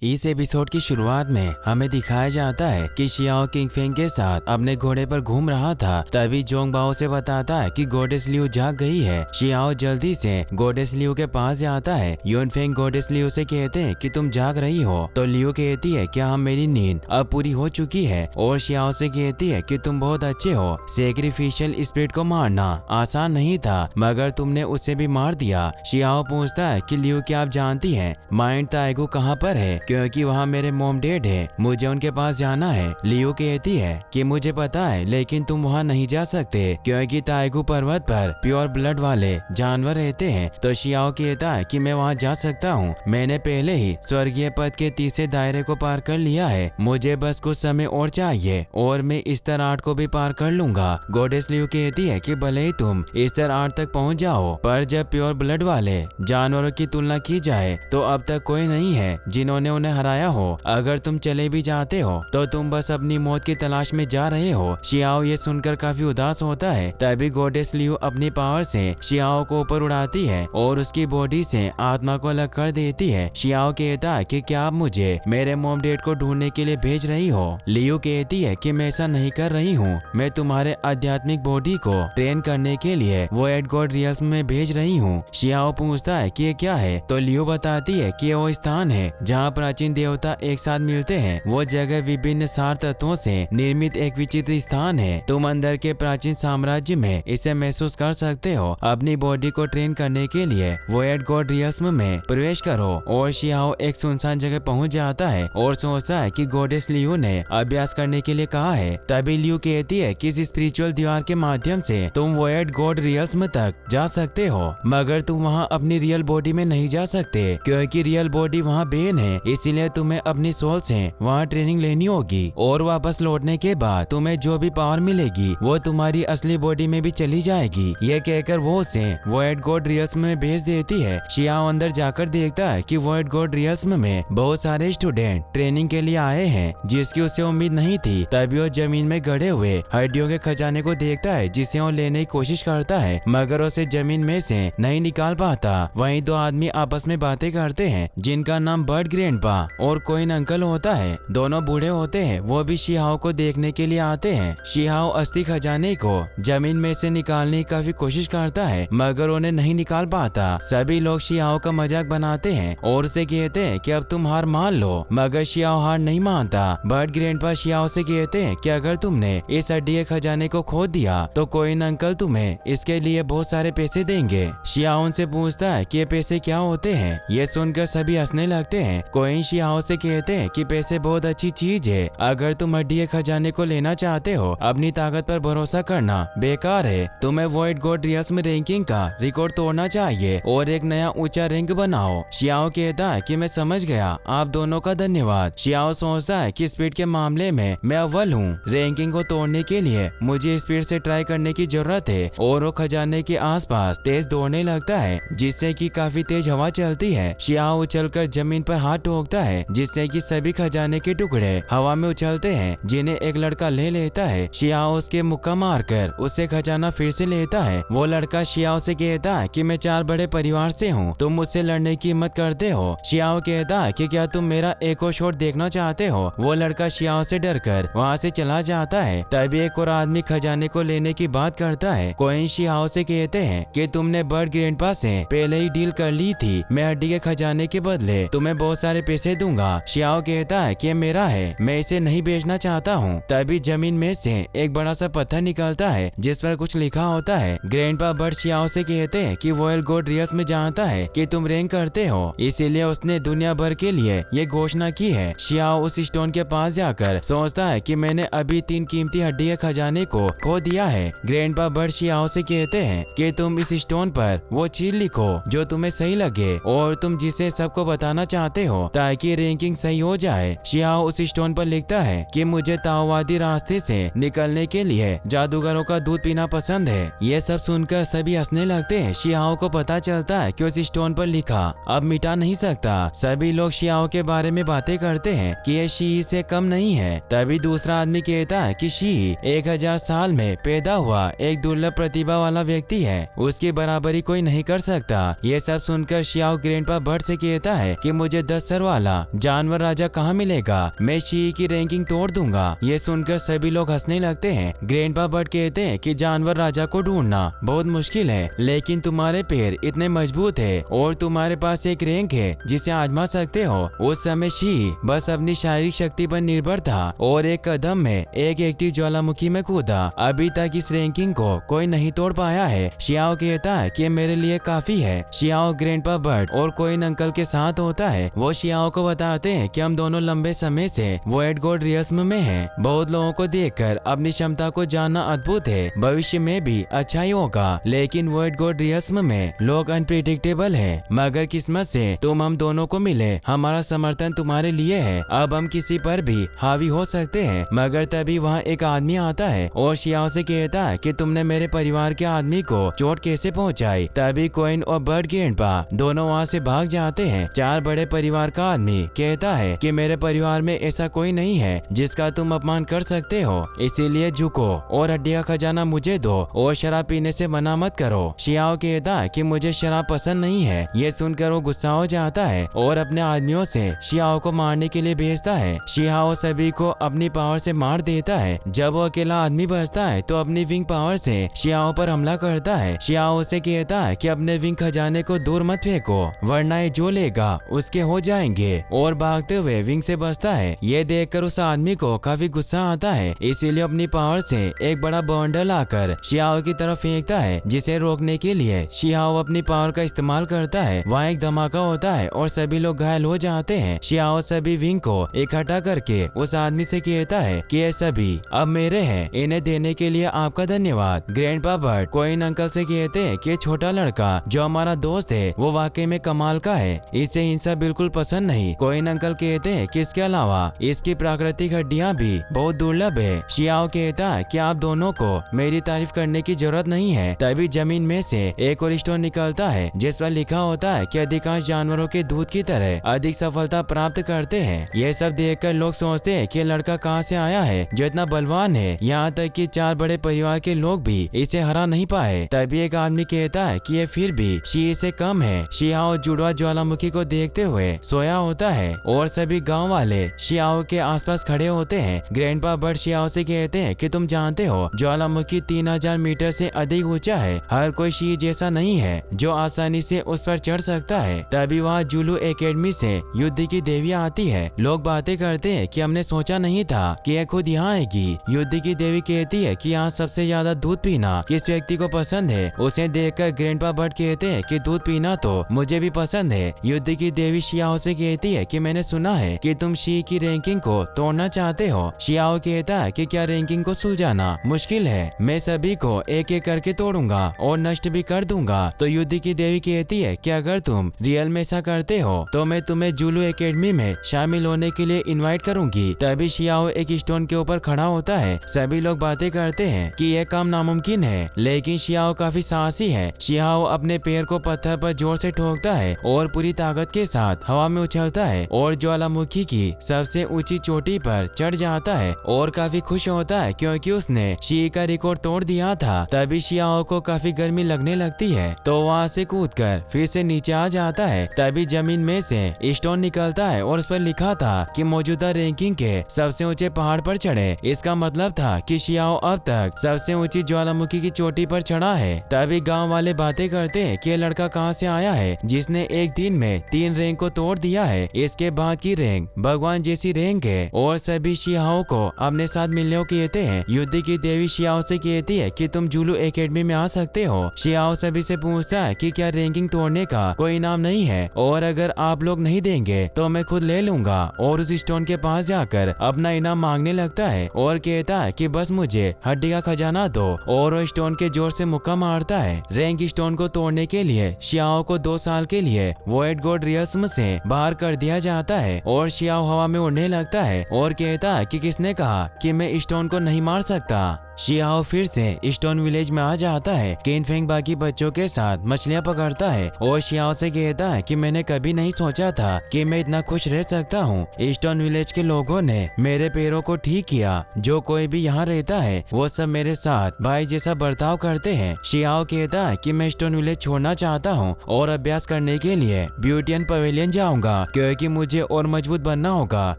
इस एपिसोड की शुरुआत में हमें दिखाया जाता है कि शियाओ किंगफेंग के साथ अपने घोड़े पर घूम रहा था। तभी जोंगबाओ से बताता है कि गॉडेस लियू जाग गई है। शियाओ जल्दी से गॉडेस लियू के पास जाता है। यूनफेंग गॉडेस लियू से कहते हैं कि तुम जाग रही हो, तो लियू कहती है क्या हम मेरी नींद अब पूरी हो चुकी है, और शियाओ से कहती है कि तुम बहुत अच्छे हो। सैक्रिफिशियल स्पिरिट को मारना आसान नहीं था, मगर तुमने उसे भी मार दिया। शियाओ पूछता है कि लियू क्या आप जानती हैं माइंड ताइगू कहाँ पर है, क्योंकि वहाँ मेरे मॉम डैड है, मुझे उनके पास जाना है। लियू कहती है कि मुझे पता है, लेकिन तुम वहाँ नहीं जा सकते क्योंकि ताइगू पर्वत पर प्योर ब्लड वाले जानवर रहते हैं। तो शियाओ कहता है कि मैं वहाँ जा सकता हूँ, मैंने पहले ही स्वर्गीय पद के तीसरे दायरे को पार कर लिया है, मुझे बस कुछ समय और चाहिए और मैं स्तर 8 को भी पार कर लूंगा। गॉडेस लियू कहती है कि भले ही तुम स्तर 8 तक पहुँच जाओ, पर जब प्योर ब्लड वाले जानवरों की तुलना की जाए तो अब तक कोई नहीं है जिन्होंने उन्हें हराया हो। अगर तुम चले भी जाते हो तो तुम बस अपनी मौत की तलाश में जा रहे हो। शियाओ ये सुनकर काफी उदास होता है। तभी गॉडेस लियू अपनी पावर से शियाओ को ऊपर उड़ाती है और उसकी बॉडी से आत्मा को अलग कर देती है। शियाओ कहता है कि क्या आप मुझे मेरे मॉम डैड को ढूंढने के लिए भेज रही हो। लियू कहती है कि मैं ऐसा नहीं कर रही हूँ, मैं तुम्हारे आध्यात्मिक बॉडी को ट्रेन करने के लिए वोइड गॉड रियल्म में भेज रही हूँ। शियाओ पूछता है कि ये क्या है, तो लियू बताती है कि वो स्थान है जहाँ प्राचीन देवता एक साथ मिलते हैं। वो जगह विभिन्न सार तत्वों से निर्मित एक विचित्र स्थान है। तुम अंदर के प्राचीन साम्राज्य में इसे महसूस कर सकते हो। अपनी बॉडी को ट्रेन करने के लिए वोइड गॉड रियल्म में प्रवेश करो। और शियाओ एक सुनसान जगह पहुंच जाता है और सोचता है कि गॉडेस लियू ने अभ्यास करने के लिए कहा है। तभी लियू कहती है कि इस स्पिरिचुअल दीवार के माध्यम से तुम वोइड गॉड रियल्म तक जा सकते हो, मगर तुम वहाँ अपनी रियल बॉडी में नहीं जा सकते क्योंकि रियल बॉडी वहाँ बेन है, इसीलिए तुम्हें अपनी सोल से वहाँ ट्रेनिंग लेनी होगी और वापस लौटने के बाद तुम्हें जो भी पावर मिलेगी वो तुम्हारी असली बॉडी में भी चली जाएगी। ये कहकर वो उसे वोइड गॉड रियल्म में भेज देती है। शियाओ अंदर जाकर देखता है कि वोइड गॉड रियल्म में बहुत सारे स्टूडेंट ट्रेनिंग के लिए आए हैं, जिसकी उसे उम्मीद नहीं थी। तभी वो जमीन में गड़े हुए हड्डियों के खजाने को देखता है, जिसे वो लेने की कोशिश करता है, मगर उसे जमीन में से नहीं निकाल पाता। वहीं दो आदमी आपस में बातें करते हैं जिनका नाम बर्ड ग्रैंडपा और कोइन अंकल होता है। दोनों बूढ़े होते हैं, वो भी शियाओ को देखने के लिए आते हैं। शियाओ अस्थि खजाने को जमीन में से निकालने की काफी कोशिश करता है, मगर उन्हें नहीं निकाल पाता। सभी लोग शियाओ का मजाक बनाते हैं और उसे कहते हैं कि अब तुम हार मान लो, मगर शियाओ हार नहीं मानता। बर्ड ग्रैंडपा शियाओ से कहते हैं कि अगर तुमने इस हड्डी के खजाने को खो दिया तो कोइन अंकल तुम्हें इसके लिए बहुत सारे पैसे देंगे। शियाओ उनसे पूछता है कि ये पैसे क्या होते हैं। ये सुनकर सभी हंसने लगते हैं। कोइन शियाओ से कहते हैं कि पैसे बहुत अच्छी चीज है, अगर तुम हड्डी के खजाने को लेना चाहते हो अपनी ताकत पर भरोसा करना बेकार है। तुम्हें वोइड गॉड रियल्म रैंकिंग का रिकॉर्ड तोड़ना चाहिए और एक नया ऊंचा रैंक बनाओ। शियाओ कहता है कि मैं समझ गया, आप दोनों का धन्यवाद। शियाओ सोचता है कि स्पीड के मामले में मैं अव्वल हूँ, रैंकिंग को तोड़ने के लिए मुझे स्पीड से ट्राई करने की जरूरत है। और वो खजाने के आसपास तेज दौड़ने लगता है, जिससे कि काफी तेज हवा चलती है। शियाओ उछलकर जमीन पर हाथ ठोकता है, जिससे कि सभी खजाने के टुकड़े हवा में उछलते हैं, जिन्हें एक लड़का ले लेता है। शियाओ उसके मुक्का मारकर उसे खजाना फिर से लेता है। वो लड़का शियाओ से कहता है कि मैं 4 बड़े परिवार से हूँ, तुम मुझसे लड़ने की हिम्मत करते हो। शियाओ कहता है कि क्या तुम मेरा एक और शॉट देखना चाहते हो। वो लड़का शियाओ से डरकर वहाँ से चला जाता है। तभी एक और आदमी खजाने को लेने की बात करता है। कोइन शियाओ से कहते हैं कि तुमने बर्ड ग्रैंडपा से पहले ही डील कर ली थी, मैं हड्डी के खजाने के बदले तुम्हें बहुत सारे पैसे दूंगा। शियाओ कहता है कि मेरा है, मैं इसे नहीं बेचना चाहता हूँ। तभी जमीन में से एक बड़ा सा पत्थर निकलता है जिस पर कुछ लिखा होता है। ग्रैंडपा बर्ड शियाओ से कहते हैं कि वोइड गॉड रियल्म में जानता है कि तुम रैंक करते हो, इसीलिए उसने दुनिया भर के लिए ये घोषणा की है। शियाओ उस स्टोन के पास जाकर सोचता है कि मैंने अभी 3 कीमती हड्डी के खजाने को खो दिया है। ग्रैंडपा बर्ड शियाओ से कहते हैं कि तुम इस स्टोन पर वो चीज लिखो जो तुम्हें सही लगे और तुम जिसे सबको बताना चाहते हो, ताकि रैंकिंग सही हो जाए। शियाओ उस स्टोन पर लिखता है कि मुझे ताओवादी रास्ते से निकलने के लिए जादूगरों का दूध पीना पसंद है। ये सब सुनकर सभी हंसने लगते हैं। शियाओ को पता चलता है कि उस स्टोन पर लिखा अब मिटा नहीं सकता। सभी लोग शियाओ के बारे में बातें करते हैं कि ये शी से कम नहीं है। तभी दूसरा आदमी कहता है कि शी 1000 साल में पैदा हुआ एक दुर्लभ प्रतिभा वाला व्यक्ति है, उसकी बराबरी कोई नहीं कर सकता। ये सब सुनकर शियाओ ग्रैंडपा बर्ड से कहता है कि मुझे 10 सर वाला जानवर राजा कहाँ मिलेगा, मैं शी की रैंकिंग तोड़ दूंगा। ये सुनकर सभी लोग हंसने लगते हैं। ग्रैंडपा बर्ड कहते हैं कि जानवर राजा को ढूंढना बहुत मुश्किल है, लेकिन तुम्हारे पैर इतने मजबूत है और तुम्हारे पास एक रैंक है जिसे आजमा सकते हो। उस समय शी बस अपनी शारीरिक शक्ति पर निर्भर था और एक कदम में एक एक्टिव ज्वालामुखी में कूदा। अभी तक इस रैंकिंग को कोई नहीं तोड़ पाया है। शियाओ कहता है कि मेरे लिए काफी है। शियाओ ग्रैंडपा बर्ड और कोइन अंकल के साथ होता है। वो शियाओ को बताते हैं कि हम दोनों लंबे समय से वॉइड गॉड रियल्म में हैं। बहुत लोगों को देखकर अपनी क्षमता को जानना अद्भुत है। भविष्य में भी अच्छा ही होगा, लेकिन वॉइड गॉड रियल्म में लोग अनप्रिडिक्टेबल है। मगर किस्मत से तुम हम दोनों को मिले, हमारा समर्थन तुम्हारे लिए है। अब हम किसी पर भी हावी हो सकते हैं। मगर तभी वहाँ एक आदमी आता है और शियाओ से कहता है कि तुमने मेरे परिवार के आदमी को चोट कैसे पहुँचाई। तभी कोइन और बर्ड ग्रैंडपा दोनों वहाँ से भाग जाते हैं। चार बड़े परिवार का आदमी कहता है कि मेरे परिवार में ऐसा कोई नहीं है जिसका तुम अपमान कर सकते हो, इसीलिए झुको और हड्डी का खजाना मुझे दो और शराब पीने से मना मत करो। शियाओ कहता है कि मुझे शराब पसंद नहीं है। ये सुनकर वो गुस्सा हो जाता है और अपने आदमियों से शियाओ को मारने के लिए भेजता है। शियाओ सभी को अपनी पावर से मार देता है। जब वो अकेला आदमी बचता है तो अपनी विंग पावर से शियाओ पर हमला करता है। शियाओ से कहता है कि अपने विंग खजाने को दूर मत फेंको, वरना ये जो लेगा उसके हो जाएंगे, और भागते हुए विंग से बचता है। ये देखकर उस आदमी को काफी गुस्सा आता है, इसीलिए अपनी पावर से एक बड़ा बंडल लाकर शियाओ की तरफ फेंकता है, जिसे रोकने के लिए शियाओ अपनी पावर का इस्तेमाल करता है। वहाँ एक धमाका होता है और सभी लोग घायल हो जाते हैं। शियाओ सभी विंग को इकट्ठा करके उस आदमी से कहता है कि ये सभी अब मेरे हैं, इन्हें देने के लिए आपका धन्यवाद। ग्रैंडपा बर्ड कोइन अंकल से कहते हैं कि छोटा लड़का जो हमारा दोस्त है वो वाकई में कमाल का है, इसे हिंसा बिल्कुल पसंद नहीं। कोइन अंकल कहते हैं कि इसके अलावा इसकी प्राकृतिक हड्डियां भी बहुत दुर्लभ है। शियाओ कहता है कि आप दोनों को मेरी तारीफ करने की जरूरत नहीं है। तभी जमीन में से एक और स्टोन निकलता है जिस पर लिखा होता है कि अधिकांश जानवरों के दूध की तरह अधिक सफलता प्राप्त करते हैं। यह सब देखकर लोग सोचते हैं कि लड़का कहाँ से आया है जो इतना बलवान है। यहाँ तक कि चार बड़े परिवार के लोग भी इसे हरा नहीं पाए। तभी एक आदमी कहता है कि ये फिर भी शी से कम है। शियाओ जुड़वा ज्वालामुखी को देखते हुए सोया होता है और सभी गांव वाले शियाओ के आसपास खड़े होते हैं। ग्रैंडपा बर्ड शियाओ से कहते हैं कि तुम जानते हो ज्वालामुखी 3000 मीटर से अधिक ऊंचा है। हर कोई शी जैसा नहीं है जो आसानी से उस पर चढ़ सकता है। तभी वहाँ जुलू एकेडमी से युद्ध की देवी आती है। लोग बातें करते हैं कि हमने सोचा नहीं था कि यह खुद यहाँ आएगी। युद्ध की देवी कहती है कि यहाँ सबसे ज्यादा दूध पीना किस व्यक्ति को पसंद है। उसे देखकर ग्रैंडपा बर्ड कहते हैं कि दूध पीना तो मुझे भी पसंद है। युद्ध की देवी शियाओ से कहती है कि मैंने सुना है कि तुम शी की रैंकिंग को तोड़ना चाहते हो। शियाओ कहता है कि क्या रैंकिंग को सुलझाना मुश्किल है, मैं सभी को एक एक करके तोड़ूंगा और नष्ट भी कर दूंगा। तो युद्ध की देवी कहती है कि अगर तुम रियल में ऐसा करते हो तो मैं तुम्हें जुलू एकेडमी में शामिल होने के लिए इनवाइट करूंगी। तभी शियाओ एक स्टोन के ऊपर खड़ा होता है। सभी लोग बातें करते हैं कि यह काम नामुमकिन है, लेकिन शियाओ काफी साहसी है। शियाओ अपने पैर को पत्थर पर जोर से ठोकता है और पूरी ताकत के साथ हवा में उछलता है और ज्वालामुखी की सबसे ऊंची चोटी पर चढ़ जाता है और काफी खुश होता है क्योंकि उसने शी का रिकॉर्ड तोड़ दिया था। तभी शियाओ को काफी गर्मी लगने लगती है तो वहाँ से कूदकर फिर से नीचे आ जाता है। तभी जमीन में से स्टोन निकलता है और उस पर लिखा था कि मौजूदा रैंकिंग के सबसे ऊंचे पहाड़ पर चढ़े। इसका मतलब था कि शियाओ अब तक सबसे ऊंची ज्वालामुखी की चोटी पर चढ़ा है। तभी गांव वाले बातें करते हैं कि ये लड़का कहां से आया है जिसने एक दिन में 3 रैंक को तोड़ दिया है। इसके बाद की रैंक भगवान जैसी रैंक है और सभी शियाओ को अपने साथ मिलने को कहते हैं। युद्ध की देवी शियाओ से कहती है कि तुम जुलू एकेडमी में आ सकते हो। शियाओ सभी से पूछता है कि क्या रैंकिंग तोड़ने का कोई इनाम नहीं है, और अगर आप लोग नहीं देंगे तो मैं खुद ले लूंगा। और उस स्टोन के पास जाकर अपना इनाम मांगने लगता है और कहता है कि बस मुझे हड्डी का खजाना दो, और वो स्टोन के जोर से मुक्का मारता है। रैंक स्टोन को तोड़ने के लिए शियाओ को 2 साल के लिए वॉइड गॉड रियल्म से बाहर कर दिया जाता है और शियाओ हवा में उड़ने लगता है और कहता है कि किसने कहा कि मैं स्टोन को नहीं मार सकता। शियाओ फिर से स्टोन विलेज में आ जाता है। किंग फेंग बाकी बच्चों के साथ मछलियाँ पकड़ता है और शियाओ से कहता है कि मैंने कभी नहीं सोचा था कि मैं इतना खुश रह सकता हूँ। स्टोन विलेज के लोगों ने मेरे पैरों को ठीक किया। जो कोई भी यहाँ रहता है वो सब मेरे साथ भाई जैसा बर्ताव करते हैं। शियाओ कहता है कि मैं स्टोन विलेज छोड़ना चाहता हूँ और अभ्यास करने के लिए ब्यूटियन पवेलियन जाऊंगा, क्योंकि मुझे और मजबूत बनना होगा।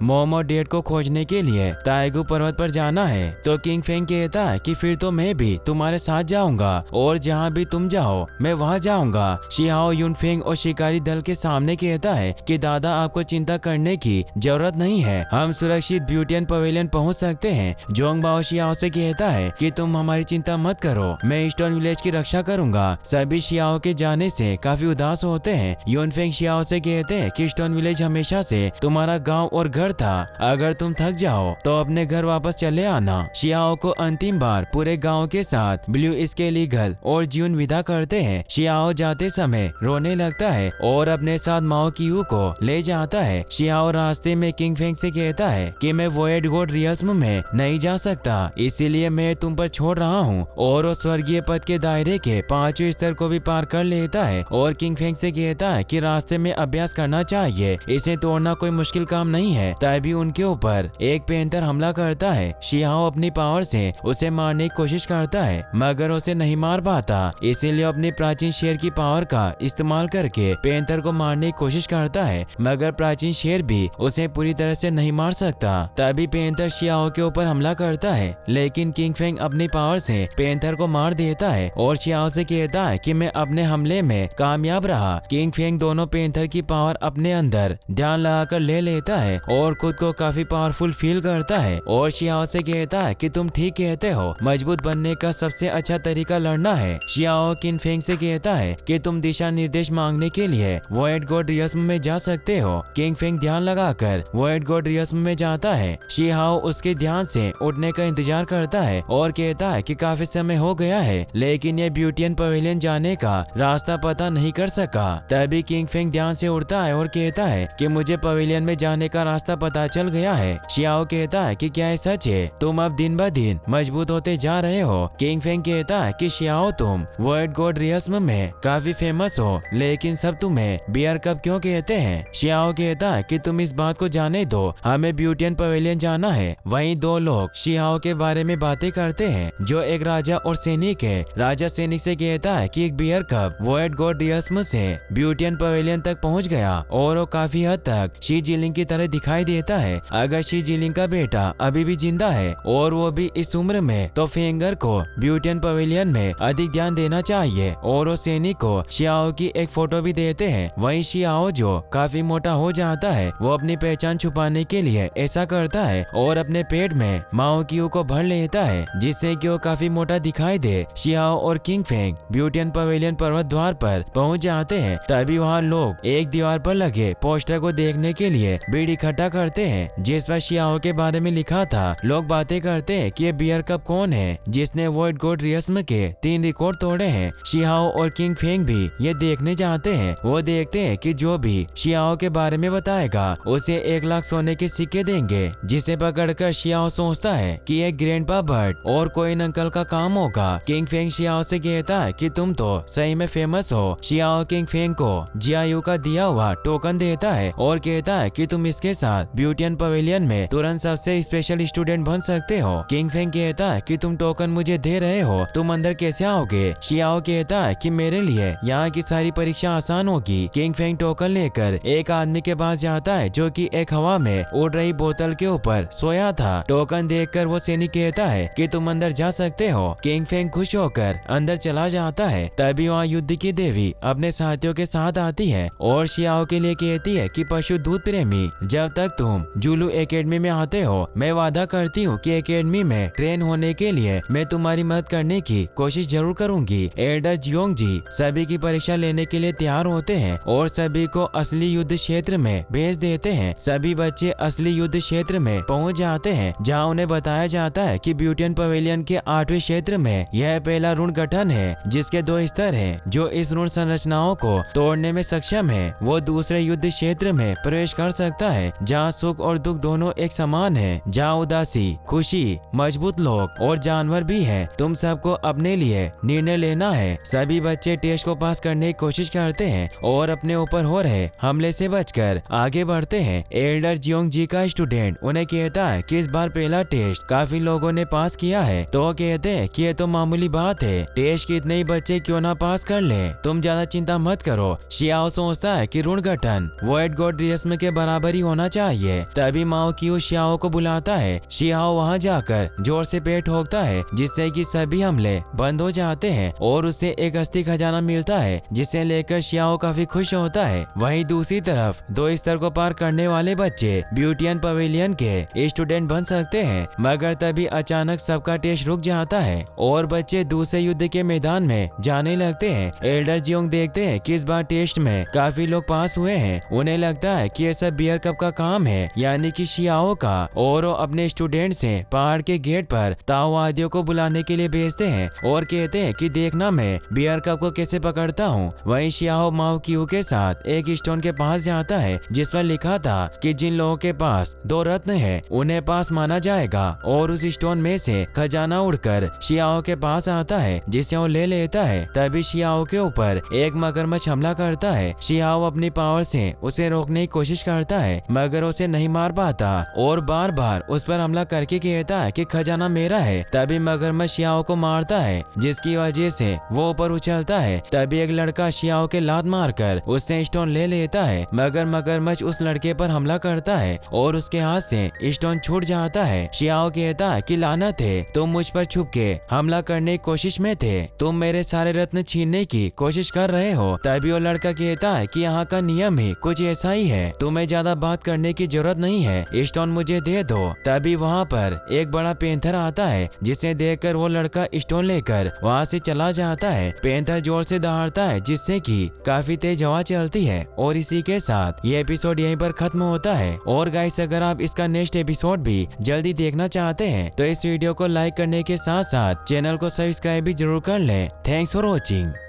मॉम और डैड को खोजने के लिए ताइगू पर्वत पर जाना है। तो किंग फेंग कहता है कि फिर तो मैं भी तुम्हारे साथ जाऊंगा और जहाँ भी तुम जाओ मैं वहाँ जाऊंगा। शियाओ युनफेंग और शिकारी दल के सामने कहता है कि दादा आपको चिंता करने की जरूरत नहीं है, हम सुरक्षित ब्यूटियन पवेलियन पहुँच सकते हैं। जोंगबाओ शियाओ से कहता है कि तुम हमारी चिंता मत करो, मैं स्टोन विलेज की रक्षा करूंगा। सभी शियाओ के जाने से काफी उदास होते हैं। युनफेंग शियाओ से कहते हैं कि स्टोन विलेज हमेशा से तुम्हारा गांव और घर था, अगर तुम थक जाओ तो अपने घर वापस चले आना। शियाओ को अंतिम बार पूरे गांव के साथ ब्लू स्केल ईगल और ज्यून विदा करते हैं। शियाओ जाते समय रोने लगता है और अपने साथ माओ कियू को ले जाता है। शियाओ रास्ते में किंग फेंग से कहता है कि मैं वोएड गॉड रियल्म में नहीं जा सकता, इसीलिए मैं तुम पर छोड़ रहा हूँ। और वो स्वर्गीय पद के दायरे के 5वें स्तर को भी पार कर लेता है और किंग फेंग से कहता है कि रास्ते में अभ्यास करना चाहिए, इसे तोड़ना कोई मुश्किल काम नहीं है। तभी उनके ऊपर एक पेंथर हमला करता है। शियाओ अपनी पावर से उसे मारने की कोशिश करता है मगर उसे नहीं मार पाता, इसीलिए अपनी प्राचीन शेर की पावर का इस्तेमाल करके पेंथर को मारने की कोशिश करता है, मगर प्राचीन शेर भी उसे पूरी तरह से नहीं मार सकता। तभी पेंथर शियाओ के ऊपर हमला करता है, लेकिन किंग फेंग अपनी पावर से पेंथर को मार देता है और शियाओ से कहता है कि मैं अपने हमले में कामयाब रहा। किंग फेंग दोनों पेंथर की पावर अपने अंदर ध्यान लगाकर ले लेता है और खुद को काफी पावरफुल फील करता है और शियाओ से कहता है कि तुम ठीक कहते हो, मजबूत बनने का सबसे अच्छा तरीका लड़ना है। शियाओ किंग फेंग से कहता है कि तुम दिशा निर्देश मांगने के लिए वोएड गॉड रियल्म में जा सकते हो। किंग फेंग ध्यान लगाकर वोएड गॉड रियल्म में जाता है। शियाओ उसके ध्यान से उठने का इंतजार करता है और कहता है कि काफी समय हो गया है, लेकिन ये ब्यूटियन पवेलियन जाने का रास्ता पता नहीं कर सका। तभी किंग फेंग ध्यान से उठता है और कहता है कि मुझे पवेलियन में जाने का रास्ता पता चल गया है। शियाओ कहता है कि क्या ये सच है, तुम अब दिन ब दिन मजबूत होते जा रहे हो। किंग फेंग कहता है कि शियाओ तुम वोएड गॉड रियल्म में काफी फेमस हो, लेकिन सब तुम्हें बियर कप क्यों कहते हैं। शियाओ कहता है कि तुम इस बात को जाने दो, हमें ब्यूटियन पवेलियन जाना है। वहीं दो लोग शियाओ के बारे में बातें करते हैं, जो एक राजा और सैनिक है। राजा सैनिक से कहता है कि एक बियर कप वोएड गॉड रियल्म से ब्यूटियन पवेलियन तक पहुंच गया और वो काफी हद तक शी जिलिंग की तरह दिखाई देता है। अगर शी जिलिंग का बेटा अभी भी जिंदा है और वो भी इस उम्र में, तो फेंगर को ब्यूटियन पवेलियन में अधिक ध्यान देना चाहिए। और वो सैनिक को शियाओ की एक फोटो भी देते हैं। वहीं शियाओ जो काफी मोटा हो जाता है, वो अपनी पहचान छुपाने के लिए ऐसा करता है और अपने पेट में माओ कियू को भर लेता है, जिससे कि वो काफी मोटा दिखाई दे। शियाओ और किंग फेंग ब्यूटियन पवेलियन पर्वत द्वार पर पहुंच जाते हैं। तभी वहाँ लोग एक दीवार पर लगे पोस्टर को देखने के लिए भीड़ इकट्ठा करते हैं, जिस पर शियाओ के बारे में लिखा था। लोग बातें करते हैं कि ये बियर कप कौन है जिसने वोएड गॉड रियल्म के 3 रिकॉर्ड तोड़े हैं। शियाओ और किंग फेंग भी ये देखने जाते हैं। वो देखते हैं कि जो भी शियाओ के बारे में बताएगा उसे 1 लाख सोने के सिक्के देंगे, जिसे पकड़कर शियाओ सोचता है कि ये ग्रैंडपा बर्ड और कोइन अंकल का काम होगा। किंग फेंग शियाओ से कहता है कि तुम तो सही में फेमस हो। शियाओ किंग फेंग को जियायू का दिया हुआ टोकन देता है और कहता है कि तुम इसके साथ ब्यूटियन पवेलियन में तुरंत सबसे स्पेशल स्टूडेंट बन सकते हो। किंग फेंग कहता है कि तुम टोकन मुझे दे रहे हो, तुम अंदर कैसे आओगे। शियाओ कहता है कि मेरे लिए यहाँ की सारी परीक्षा आसान होगी। किंग फेंग टोकन लेकर एक आदमी के पास जाता है, जो कि एक हवा में उड़ रही बोतल के ऊपर सोया था। टोकन देखकर वो सैनिक कहता है कि तुम अंदर जा सकते हो। किंग फेंग खुश होकर अंदर चला जाता है। तभी वहाँ युद्ध की देवी अपने साथियों के साथ आती है और शियाओ के लिए कहती है कि पशु दूध प्रेमी, जब तक तुम जुलू एकेडमी में आते हो, मैं वादा करती हूँ कि एकेडमी में ट्रेन होने के लिए मैं तुम्हारी मदद करने की कोशिश जरूर करूंगी। एल्डर जियोंग जी सभी की परीक्षा लेने के लिए तैयार होते हैं और सभी को असली युद्ध क्षेत्र में भेज देते हैं। सभी बच्चे असली युद्ध क्षेत्र में पहुंच जाते हैं, जहां उन्हें बताया जाता है कि ब्यूटियन पवेलियन के 8वें क्षेत्र में यह पहला ऋण गठन है, जिसके 2 स्तर हैं। जो इस ऋण संरचनाओं को तोड़ने में सक्षम है, वो दूसरे युद्ध क्षेत्र में प्रवेश कर सकता है, जहाँ सुख और दुख दोनों एक समान है, जहाँ उदासी, खुशी, मजबूत लोग लोग और जानवर भी है, तुम सबको अपने लिए निर्णय लेना है। सभी बच्चे टेस्ट को पास करने की कोशिश करते हैं और अपने ऊपर हो रहे हमले से बचकर आगे बढ़ते हैं। एल्डर जियोंग जी का स्टूडेंट उन्हें कहता है कि इस बार पहला टेस्ट काफी लोगों ने पास किया है, तो वो कहते हैं कि ये तो मामूली बात है, टेस्ट कितने ही बच्चे क्यों ना पास कर ले, तुम ज्यादा चिंता मत करो। शियाओ सोचता है कि ऋण गठन वॉइड गॉड रियस्म के बराबर ही होना चाहिए। तभी माओ क्यू शियाओ को बुलाता है। शियाओ वहाँ जाकर जोर से पेट ठोकता है जिससे कि सभी हमले बंद हो जाते हैं और उसे एक अस्थि खजाना मिलता है जिसे लेकर शियाओ काफी खुश होता है। वहीं दूसरी तरफ 2 स्तर को पार करने वाले बच्चे ब्यूटियन पवेलियन के स्टूडेंट बन सकते हैं, मगर तभी अचानक सबका टेस्ट रुक जाता है और बच्चे दूसरे युद्ध के मैदान में जाने लगते हैं। एल्डर जियोंग देखते हैं कि इस बार टेस्ट में काफी लोग पास हुए हैं। उन्हें लगता है कि ये सब बियर कप का काम है, यानी कि शियाओ का, और वो अपने स्टूडेंट से पहाड़ के गेट पर ताओवादियों को बुलाने के लिए भेजते हैं और कहते हैं कि देखना मैं बियर कप को कैसे पकड़ता हूँ। वहीं शियाओ माओ क्यू के साथ एक स्टोन के पास जाता है जिस पर लिखा था कि जिन लोगों के पास 2 रत्न है उन्हें पास माना जाएगा, और उस स्टोन में से खजाना उड़कर शियाओ के पास आता है जिसे वो ले लेता है। तभी शियाओ के ऊपर एक मगरमच्छ हमला करता है। शियाओ अपनी पावर से उसे रोकने की कोशिश करता है मगर उसे नहीं मार पाता और बार बार उस पर हमला करके कहता है कि खजाना मेरा है। तभी मगरमच्छ शियाओ को मारता है जिसकी वजह से वो ऊपर उछलता है। तभी एक लड़का शियाओ के लात मारकर उससे स्टोन ले लेता है, मगर मगरमच्छ उस लड़के पर हमला करता है और उसके हाथ से स्टोन छूट जाता है। शियाओ कहता है कि लानत है, तुम मुझ पर छुप के हमला करने की कोशिश में थे, तुम मेरे सारे रत्न छीनने की कोशिश कर रहे हो। तभी वो लड़का कहता है कि यहाँ का नियम ही कुछ ऐसा ही है, तुम्हें ज्यादा बात करने की जरूरत नहीं है, स्टोन मुझे दे दो। तभी वहाँ पर एक बड़ा पेंथर आता है जिसे देखकर वो लड़का स्टोन लेकर वहाँ से चला जाता है। पेंथर जोर से दहाड़ता है जिससे कि काफी तेज हवा चलती है और इसी के साथ ये एपिसोड यहीं पर खत्म होता है। और गाइस, अगर आप इसका नेक्स्ट एपिसोड भी जल्दी देखना चाहते हैं तो इस वीडियो को लाइक करने के साथ साथ चैनल को सब्सक्राइब भी जरूर कर लें। Thanks for watching.